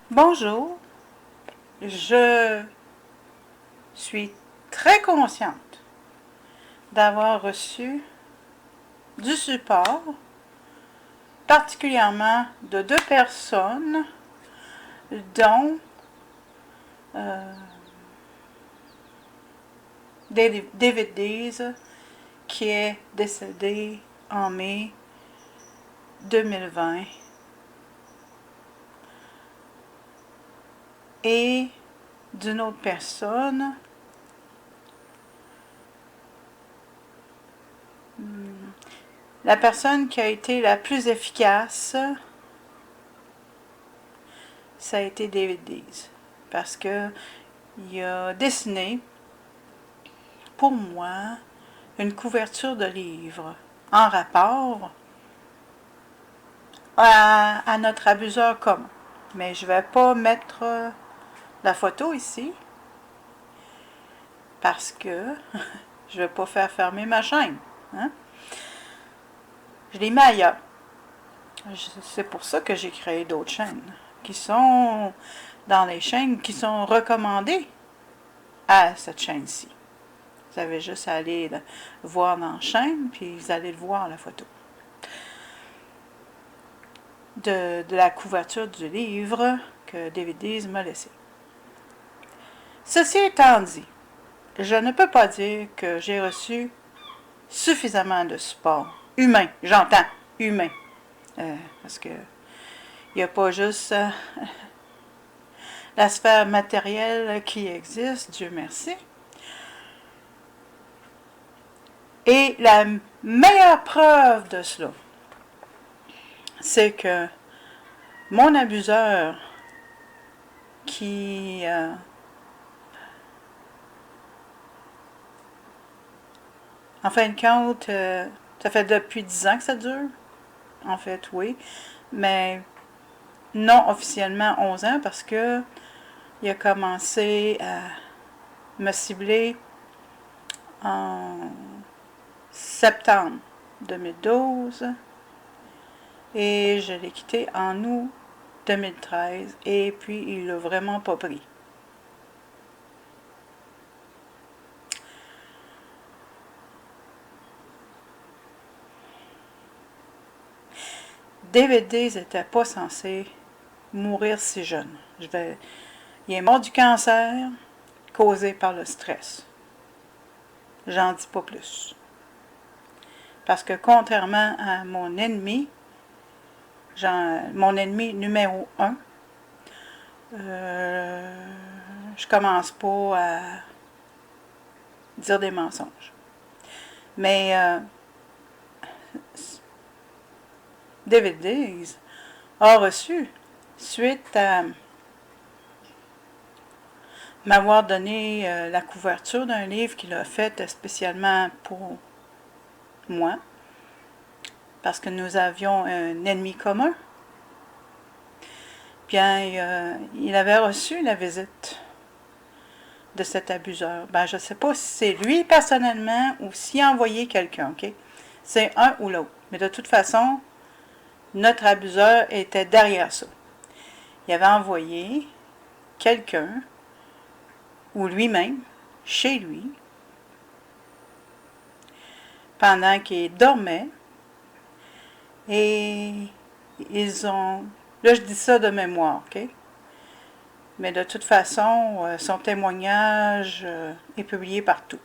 Bonjour, je suis très consciente d'avoir reçu du support, particulièrement de deux personnes, dont David Dees, qui est décédé en mai 2020, et d'une autre personne, la personne qui a été la plus efficace, ça a été David Dees, parce que il a dessiné pour moi une couverture de livre en rapport à notre abuseur commun. Mais je ne vais pas mettre la photo ici parce que je ne vais pas faire fermer ma chaîne. Hein? Je l'ai mis ailleurs. C'est pour ça que j'ai créé d'autres chaînes qui sont dans les chaînes qui sont recommandées à cette chaîne-ci. Vous avez juste à aller voir dans la chaîne, puis vous allez le voir, la photo. De la couverture du livre que David Dees m'a laissé. Ceci étant dit, je ne peux pas dire que j'ai reçu suffisamment de support humain, j'entends, humain, parce que il n'y a pas juste la sphère matérielle qui existe, Dieu merci. Et la meilleure preuve de cela, c'est que mon abuseur qui en fin de compte, ça fait depuis 10 ans que ça dure. En fait, oui. Mais non officiellement 11 ans parce que il a commencé à me cibler en septembre 2012 et je l'ai quitté en août 2013 et puis il l'a vraiment pas pris. David Dees n'était pas censé mourir si jeune. Il est mort du cancer causé par le stress. J'en dis pas plus. Parce que contrairement à mon ennemi numéro 1, je commence pas à dire des mensonges. Mais David Dees a reçu, suite à m'avoir donné la couverture d'un livre qu'il a fait spécialement pour moi, parce que nous avions un ennemi commun, bien, il avait reçu la visite de cet abuseur. Ben, je ne sais pas si c'est lui personnellement ou s'il a envoyé quelqu'un, ok? C'est un ou l'autre. Mais de toute façon, notre abuseur était derrière ça. Il avait envoyé quelqu'un, ou lui-même, chez lui, pendant qu'il dormait, et ils ont... Là, je dis ça de mémoire, ok? Mais de toute façon, son témoignage est publié partout.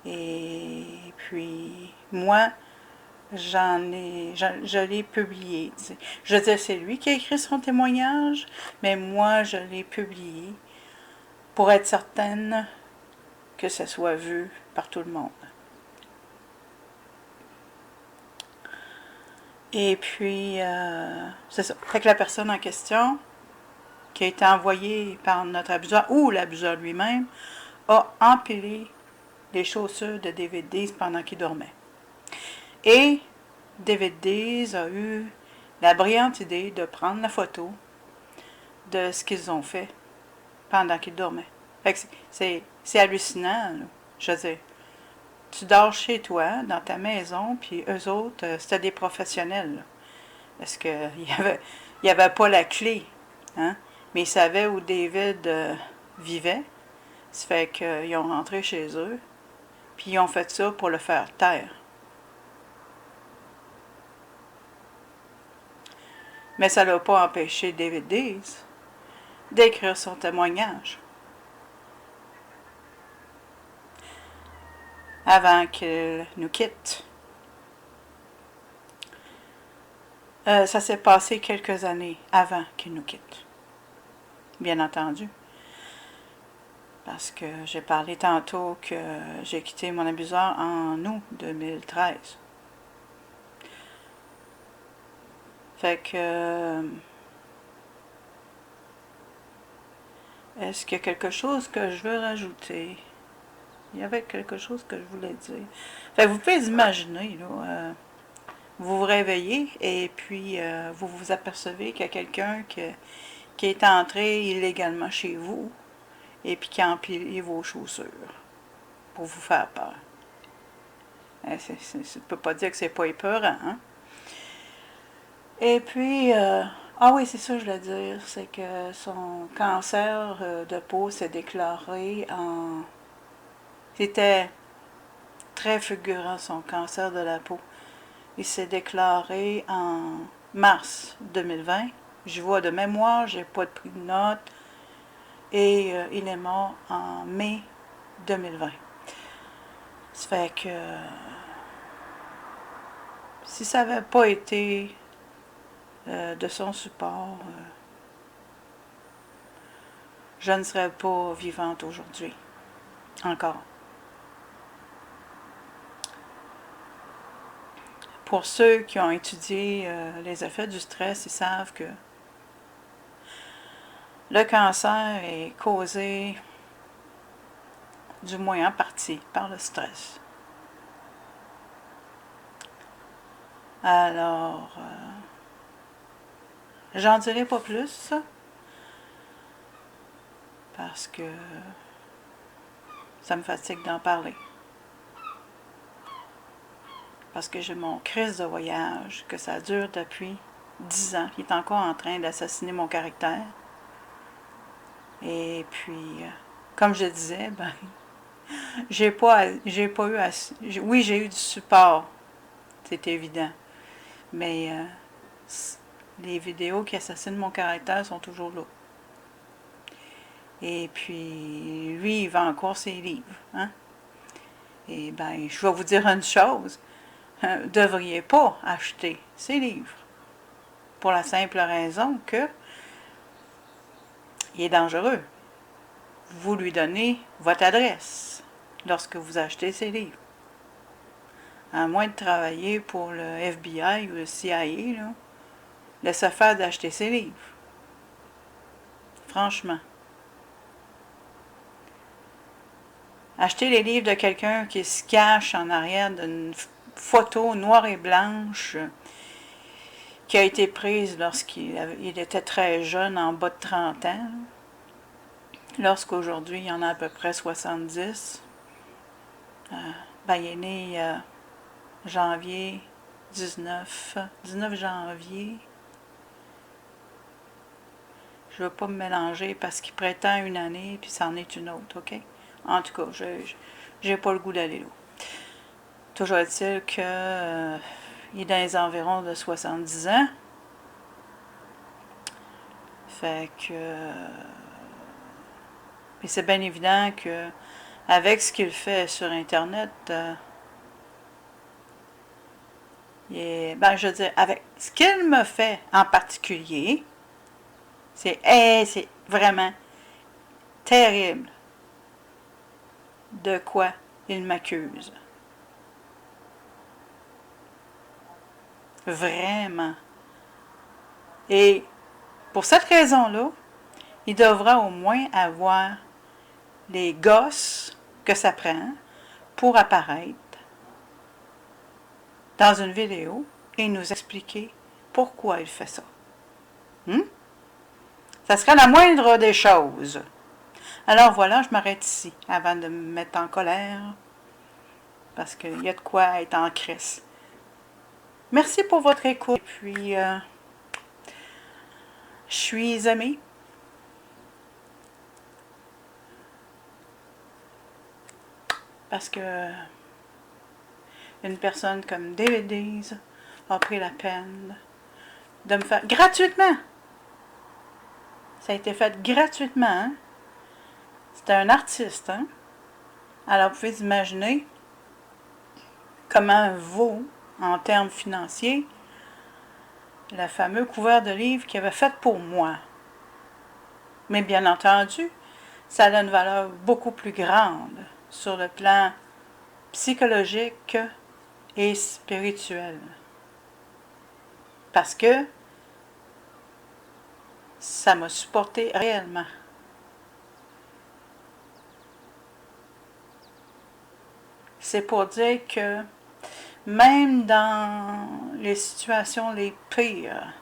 Et puis, moi, je l'ai publié. T'sais. Je veux dire, c'est lui qui a écrit son témoignage, mais moi, je l'ai publié pour être certaine que ça soit vu par tout le monde. Et puis, c'est ça. Fait que la personne en question, qui a été envoyée par notre abuseur, ou l'abuseur lui-même, a empilé les chaussures de David Dees pendant qu'il dormait. Et David Dees a eu la brillante idée de prendre la photo de ce qu'ils ont fait pendant qu'ils dormaient. Fait que c'est hallucinant, là. Je veux dire, tu dors chez toi, dans ta maison, puis eux autres, c'était des professionnels, là. Parce qu'il n'y avait pas la clé. Hein? Mais ils savaient où David vivait. Ça fait qu'ils ont rentré chez eux. Puis ils ont fait ça pour le faire taire. Mais ça ne l'a pas empêché David Dees d'écrire son témoignage avant qu'il nous quitte. Ça s'est passé quelques années avant qu'il nous quitte, bien entendu. Parce que j'ai parlé tantôt que j'ai quitté mon abuseur en août 2013. Fait que... Est-ce qu'il y a quelque chose que je veux rajouter? Il y avait quelque chose que je voulais dire. Fait que vous pouvez imaginer, là, vous vous réveillez et puis vous vous apercevez qu'il y a quelqu'un qui est entré illégalement chez vous et puis qui a empilé vos chaussures pour vous faire peur. Je ne peux pas dire que c'est pas épeurant, hein? Et puis, ah oui, c'est ça que je voulais dire, c'est que son cancer de peau s'est déclaré en... C'était très fulgurant, son cancer de la peau. Il s'est déclaré en mars 2020. Je vois de mémoire, j'ai pas pris de notes. Et il est mort en mai 2020. Ça fait que si ça n'avait pas été de son support, je ne serais pas vivante aujourd'hui. Encore. Pour ceux qui ont étudié les effets du stress, ils savent que le cancer est causé, du moins en partie, par le stress. Alors, j'en dirai pas plus, parce que ça me fatigue d'en parler. Parce que j'ai mon crise de voyage, que ça dure depuis 10 ans. Il est encore en train d'assassiner mon caractère. Et puis, comme je disais, ben, j'ai pas eu assez. Oui, j'ai eu du support, c'est évident. Mais les vidéos qui assassinent mon caractère sont toujours là. Et puis, lui, il vend encore ses livres. Hein? Et ben, je vais vous dire une chose. Vous ne devriez pas acheter ces livres. Pour la simple raison que il est dangereux. Vous lui donnez votre adresse lorsque vous achetez ces livres. À moins de travailler pour le FBI ou le CIA, là, laissez faire d'acheter ces livres. Franchement. Acheter les livres de quelqu'un qui se cache en arrière d'une photo noire et blanche qui a été prise lorsqu'il était très jeune, en bas de 30 ans, lorsqu'aujourd'hui il y en a à peu près 70. Ben, il est né janvier 19 janvier. Je ne veux pas me mélanger parce qu'il prétend une année puis c'en est une autre, ok? En tout cas, j'ai pas le goût d'aller là. Toujours est-il que il est dans les environs de 70 ans. Fait que... mais c'est bien évident que avec ce qu'il fait sur Internet, ben, je veux dire, avec ce qu'il me fait en particulier, c'est vraiment terrible de quoi il m'accuse. Vraiment. Et pour cette raison-là, il devra au moins avoir les gosses que ça prend pour apparaître dans une vidéo et nous expliquer pourquoi il fait ça. Ça serait la moindre des choses. Alors voilà, je m'arrête ici avant de me mettre en colère parce qu'il y a de quoi être en crise. Merci pour votre écoute. Et puis, je suis aimée. parce que une personne comme David Dees a pris la peine de me faire gratuitement. Ça a été fait gratuitement. Hein? C'était un artiste. Hein? Alors, vous pouvez imaginer comment vaut, en termes financiers, le fameux couvert de livre qu'il avait fait pour moi. Mais bien entendu, ça a une valeur beaucoup plus grande sur le plan psychologique et spirituel. Parce que ça m'a supporté réellement. C'est pour dire que même dans les situations les pires,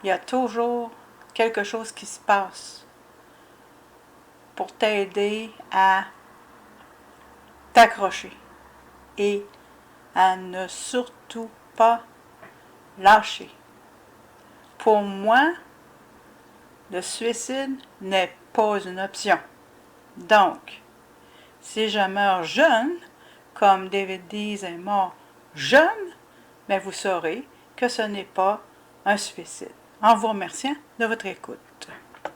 il y a toujours quelque chose qui se passe pour t'aider à t'accrocher et à ne surtout pas lâcher. Pour moi, le suicide n'est pas une option. Donc, si je meurs jeune, comme David Dees est mort jeune, mais vous saurez que ce n'est pas un suicide. En vous remerciant de votre écoute.